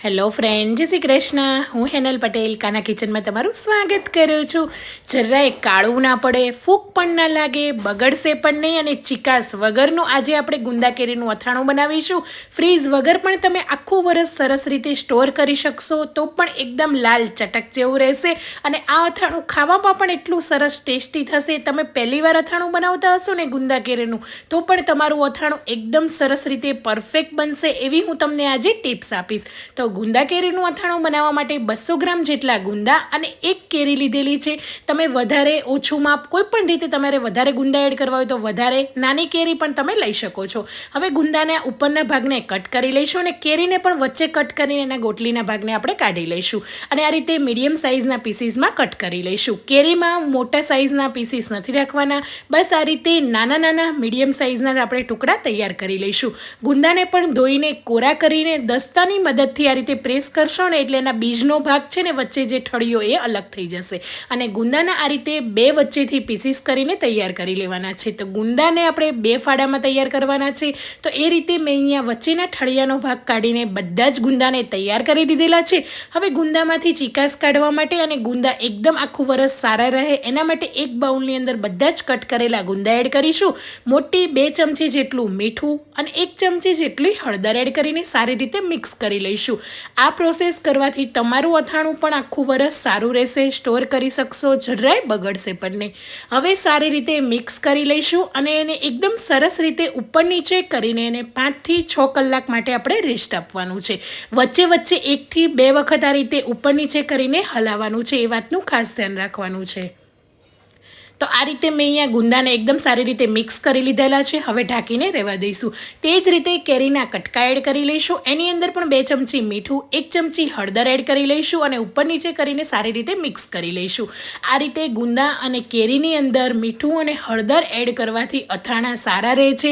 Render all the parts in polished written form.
Hello friend, જય શ્રી કૃષ્ણ. હું હેનલ પટેલ કાના કિચનમાં તમારું સ્વાગત કરું છું. જરાય કાળું ના પડે, ફૂગ પણ ના લાગે, બગડશે પણ નહીં અને ચિકાસ વગરનું આજે આપણે ગુંદા કેરીનું અથાણું બનાવીશું. ફ્રીઝ વગર પણ તમે આખું વરસ સરસ રીતે સ્ટોર કરી શકશો તો પણ એકદમ લાલ ચટક જેવું રહેશે અને આ અથાણું ખાવામાં પણ એટલું સરસ ટેસ્ટી થશે. તમે પહેલીવાર અથાણું બનાવતા હશો ને ગુંદા કેરીનું તો પણ તમારું અથાણું એકદમ સરસ રીતે પરફેક્ટ બનશે એવી હું તમને આજે ટિપ્સ આપીશ. તો ગુંદા કેરીનું અથાણું બનાવવા માટે 200 ગ્રામ જેટલા ગુંદા અને એક કેરી લીધેલી છે. તમે વધારે ઓછું માપ કોઈ પણ રીતે તમારે વધારે ગુંદા એડ કરવા હોય તો વધારે, નાની કેરી પણ તમે લઈ શકો છો. હવે ગુંદાના ઉપરના ભાગને કટ કરી લઈશું અને કેરીને પણ વચ્ચે કટ કરીને એના ગોટલીના ભાગને આપણે કાઢી લઈશું અને આ રીતે મીડિયમ સાઇઝના પીસીસમાં કટ કરી લઈશું. કેરીમાં મોટા સાઇઝના પીસીસ નથી રાખવાના, બસ આ રીતે નાના નાના મીડિયમ સાઇઝના આપણે ટુકડા તૈયાર કરી લઈશું. ગુંદાને પણ ધોઈને કોરા કરીને દસ્તાની મદદથી આ રીતે પ્રેસ કરશો ને એટલે એના બીજનો ભાગ છે ને વચ્ચે જે ઠળિયો એ અલગ થઈ જશે અને ગુંદાના આ રીતે બે વચ્ચેથી પીસીસ કરીને તૈયાર કરી લેવાના છે. તો ગુંદાને આપણે બે ફાડામાં તૈયાર કરવાના છે. તો એ રીતે મેં અહીંયા વચ્ચેના ઠળિયાનો ભાગ કાઢીને બધા જ ગુંદાને તૈયાર કરી દીધેલા છે. હવે ગુંદામાંથી ચિકાસ કાઢવા માટે અને ગુંદા એકદમ આખું વરસ સારા રહે એના માટે એક બાઉલની અંદર બધા જ કટ કરેલા ગુંદા એડ કરીશું. મોટી 2 ચમચી જેટલું મીઠું અને 1 ચમચી જેટલી હળદર એડ કરીને સારી રીતે મિક્સ કરી લઈશું. આ પ્રોસેસ કરવાથી તમારું અથાણું પણ આખું વરસ સારું રહેશે, સ્ટોર કરી શકશો, જરાય બગડશે પણ નહીં. હવે સારી રીતે મિક્સ કરી લઈશું અને એને એકદમ સરસ રીતે ઉપર નીચે કરીને એને 5 થી 6 કલાક માટે આપણે રેસ્ટ આપવાનું છે. વચ્ચે વચ્ચે 1 થી 2 વખત આ રીતે ઉપર નીચે કરીને હલાવવાનું છે, એ વાતનું ખાસ ધ્યાન રાખવાનું છે. તો આ રીતે મેં અહીંયા ગુંદાને એકદમ સારી રીતે મિક્સ કરી લીધેલા છે. હવે ઢાંકીને રહેવા દઈશું. તે જ રીતે કેરીના કટકા એડ કરી લઈશું. એની અંદર પણ 2 ચમચી મીઠું, 1 ચમચી હળદર એડ કરી લઈશું અને ઉપર નીચે કરીને સારી રીતે મિક્સ કરી લઈશું. આ રીતે ગુંદા અને કેરીની અંદર મીઠું અને હળદર એડ કરવાથી અથાણા સારા રહે છે.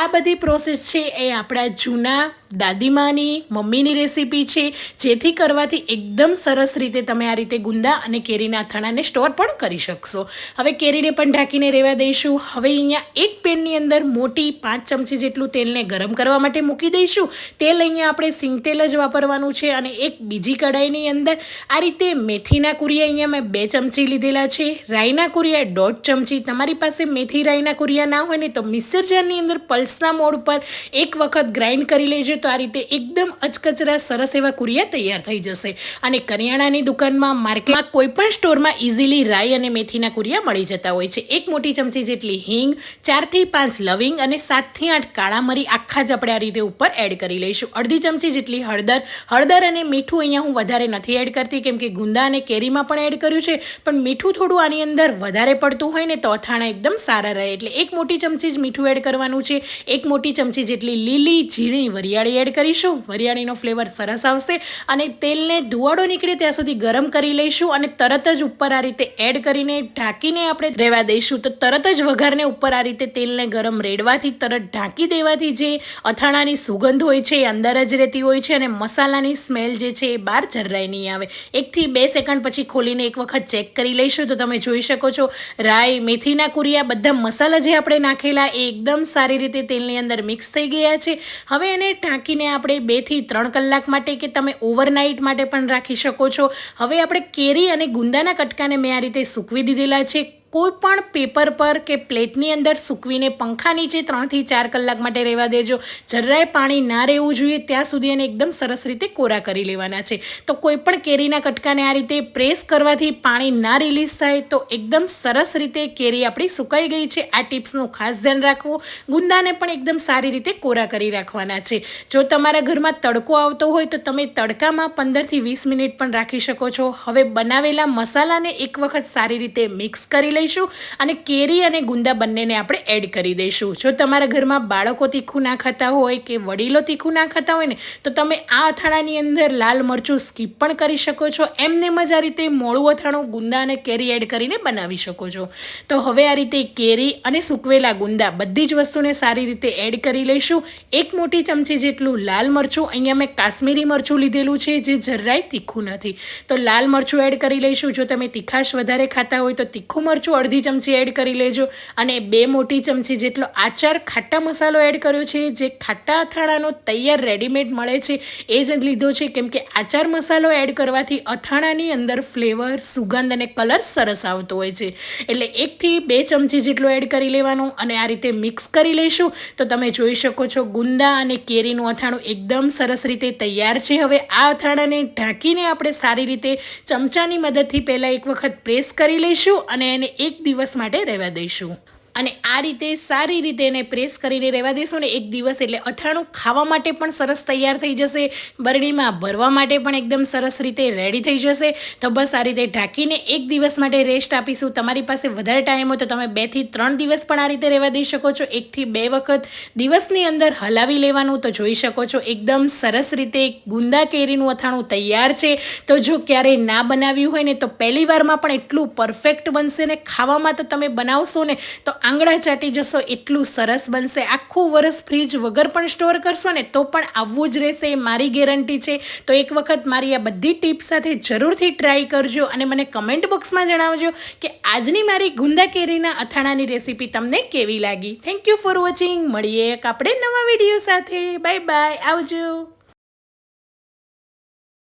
આ બધી પ્રોસેસ છે એ આપણા જૂના દાદીમાની મમ્મીની રેસીપી છે, જેથી કરવાથી એકદમ સરસ રીતે તમે આ રીતે ગુંદા અને કેરીના અથાણાને સ્ટોર પણ કરી શકશો. હવે કેરીને પણ ઢાંકીને રહેવા દઈશું. હવે અહીંયા એક પેનની અંદર મોટી 5 ચમચી જેટલું તેલને ગરમ કરવા માટે મૂકી દઈશું. તેલ અહીંયા આપણે સિંગ તેલ જ વાપરવાનું છે અને એક બીજી કઢાઈની અંદર આ રીતે મેથીના કુરિયા અહીંયા મેં 2 ચમચી લીધેલા છે. રાઈના કુરિયા 1.5 ચમચી. તમારી પાસે મેથી રાઈના કુરિયા ના હોય ને તો મિક્સર જારની અંદર પલ્સના મોડ પર એક વખત ગ્રાઇન્ડ કરી લેજો. તો આ રીતે એકદમ અચકચરા સરસ એવા કુરિયા તૈયાર થઈ જશે અને કરિયાણાની દુકાનમાં, માર્કેટમાં, કોઈ પણ સ્ટોરમાં ઇઝીલી રાઈ અને મેથીના કુરિયા મળી જતા હોય છે. 1 મોટી ચમચી જેટલી હિંગ, 4 થી 5 લવિંગ અને 7 થી 8 કાળા મરી આખા જ આપણે આ રીતે ઉપર એડ કરી લઈશું. અડધી ચમચી જેટલી હળદર અને મીઠું અહીંયા હું વધારે નથી એડ કરતી કેમ કે ગુંદા અને કેરીમાં પણ એડ કર્યું છે, પણ મીઠું થોડું આની અંદર વધારે પડતું હોય ને તો અથાણા એકદમ સારા રહે એટલે 1 મોટી ચમચી જ મીઠું એડ કરવાનું છે. 1 મોટી ચમચી જેટલી લીલી ઝીણી વરિયાળી એડ કરીશું. વરિયાળીનો ફ્લેવર સરસ આવશે અને તેલને ધુવાડો નીકળે ત્યાં સુધી ગરમ કરી લઈશું અને તરત જ ઉપર આ રીતે એડ કરીને ઢાંકીને આપણે રહેવા દઈશું. તો તરત જ વઘારને ઉપર આ રીતે તેલને ગરમ રેડવાથી, તરત ઢાંકી દેવાથી જે અથાણાની સુગંધ હોય છે એ અંદર જ રહેતી હોય છે અને મસાલાની સ્મેલ જે છે એ બહાર જરાય નહીં આવે. 1 થી 2 સેકન્ડ પછી ખોલીને એક વખત ચેક કરી લઈશું. તો તમે જોઈ શકો છો રાઈ, મેથીના કુરિયા, બધા મસાલા જે આપણે નાખેલા એ એકદમ સારી રીતે તેલની અંદર મિક્સ થઈ ગયા છે. હવે એને ઢાંકીને આપણે 2 થી 3 કલાક માટે કે તમે ઓવરનાઇટ માટે પણ રાખી શકો છો. હવે આપણે કેરી અને ગુંદાના કટકાને મેં આ રીતે સૂકવી દીધેલા છે. કોઈ પણ પેપર પર કે પ્લેટની અંદર સૂકવીને પંખા નીચે 3 થી 4 કલાક માટે રહેવા દેજો. જરાય પાણી ના રહેવું જોઈએ ત્યાં સુધી એને એકદમ સરસ રીતે કોરા કરી લેવાના છે. તો કોઈ પણ કેરીના કટકાને આ રીતે પ્રેસ કરવાથી પાણી ના રિલીઝ થાય તો એકદમ સરસ રીતે કેરી આપણી સુકાઈ ગઈ છે. આ ટિપ્સનું ખાસ ધ્યાન રાખવું. ગુંદાને પણ એકદમ સારી રીતે કોરા કરી રાખવાના છે. જો તમારા ઘરમાં તડકો આવતો હોય તો તમે તડકામાં 15 થી 20 મિનિટ પણ રાખી શકો છો. હવે બનાવેલા મસાલાને એક વખત સારી રીતે મિક્સ કરી અને કેરી અને ગુંદા બંનેને આપણે એડ કરી દઈશું. જો તમારા ઘરમાં બાળકો તીખું ના ખાતા હોય કે વડીલો તીખું ના ખાતા હોય ને તો તમે આ અથાણાની અંદર લાલ મરચું સ્કીપ પણ કરી શકો છો. એમને જ આ રીતે મોળું અથાણું ગુંદા અને કેરી એડ કરીને બનાવી શકો છો. તો હવે આ રીતે કેરી અને સૂકવેલા ગુંદા બધી જ વસ્તુને સારી રીતે એડ કરી લઈશું. 1 મોટી ચમચી જેટલું લાલ મરચું, અહીંયા મેં કાશ્મીરી મરચું લીધેલું છે જે જરાય તીખું નથી, તો લાલ મરચું એડ કરી લઈશું. જો તમે તીખાશ વધારે ખાતા હોય તો તીખું મરચું મરચું અડધી ચમચી એડ કરી લેજો અને 2 મોટી ચમચી જેટલો આચાર ખાટા મસાલો એડ કર્યો છે, જે ખાટા અથાણાનો તૈયાર રેડીમેડ મળે છે એ જ લીધો છે, કેમ કે આચાર મસાલો એડ કરવાથી અથાણાની અંદર ફ્લેવર, સુગંધ અને કલર સરસ આવતો હોય છે. એટલે 1 થી 2 ચમચી જેટલો એડ કરી લેવાનું અને આ રીતે મિક્સ કરી લઈશું. તો તમે જોઈ શકો છો ગુંદા અને કેરીનું અથાણું એકદમ સરસ રીતે તૈયાર છે. હવે આ અથાણાને ઢાંકીને આપણે સારી રીતે ચમચાની મદદથી પહેલાં એક વખત પ્રેસ કરી લઈશું અને એને 1 દિવસ માટે રહેવા દઈશું. અને આ રીતે સારી રીતે એને પ્રેસ કરીને રહેવા દેશો ને 1 દિવસ, એટલે અથાણું ખાવા માટે પણ સરસ તૈયાર થઈ જશે, બરણીમાં ભરવા માટે પણ એકદમ સરસ રીતે રેડી થઈ જશે. તો બસ આ રીતે ઢાંકીને 1 દિવસ માટે રેસ્ટ આપીશું. તમારી પાસે વધારે ટાઈમ હોય તો તમે 2 થી 3 દિવસ પણ આ રીતે રહેવા દઈ શકો છો. 1 થી 2 વખત દિવસની અંદર હલાવી લેવાનું. તો જોઈ શકો છો એકદમ સરસ રીતે ગુંદા કેરીનું અથાણું તૈયાર છે. તો જો ક્યારેય ના બનાવ્યું હોય ને તો પહેલી વારમાં પણ એટલું પરફેક્ટ બનશે ને ખાવામાં તો તમે બનાવશો ને તો આંગળા ચાટી જશો, એટલું સરસ બનશે. આખું વરસ ફ્રીજ વગર પણ સ્ટોર કરશો ને તો પણ આવવું જ રહેશે, મારી ગેરંટી છે. તો એક વખત મારી આ બધી ટિપ્સ સાથે જરૂરથી ટ્રાય કરજો અને મને કમેન્ટ બોક્સમાં જણાવજો કે આજની મારી ગુંદા કેરીના અથાણાની રેસીપી તમને કેવી લાગી. Thank you for watching. મળીએ એક આપણે નવા વિડીયો સાથે. બાય બાય, આવજો.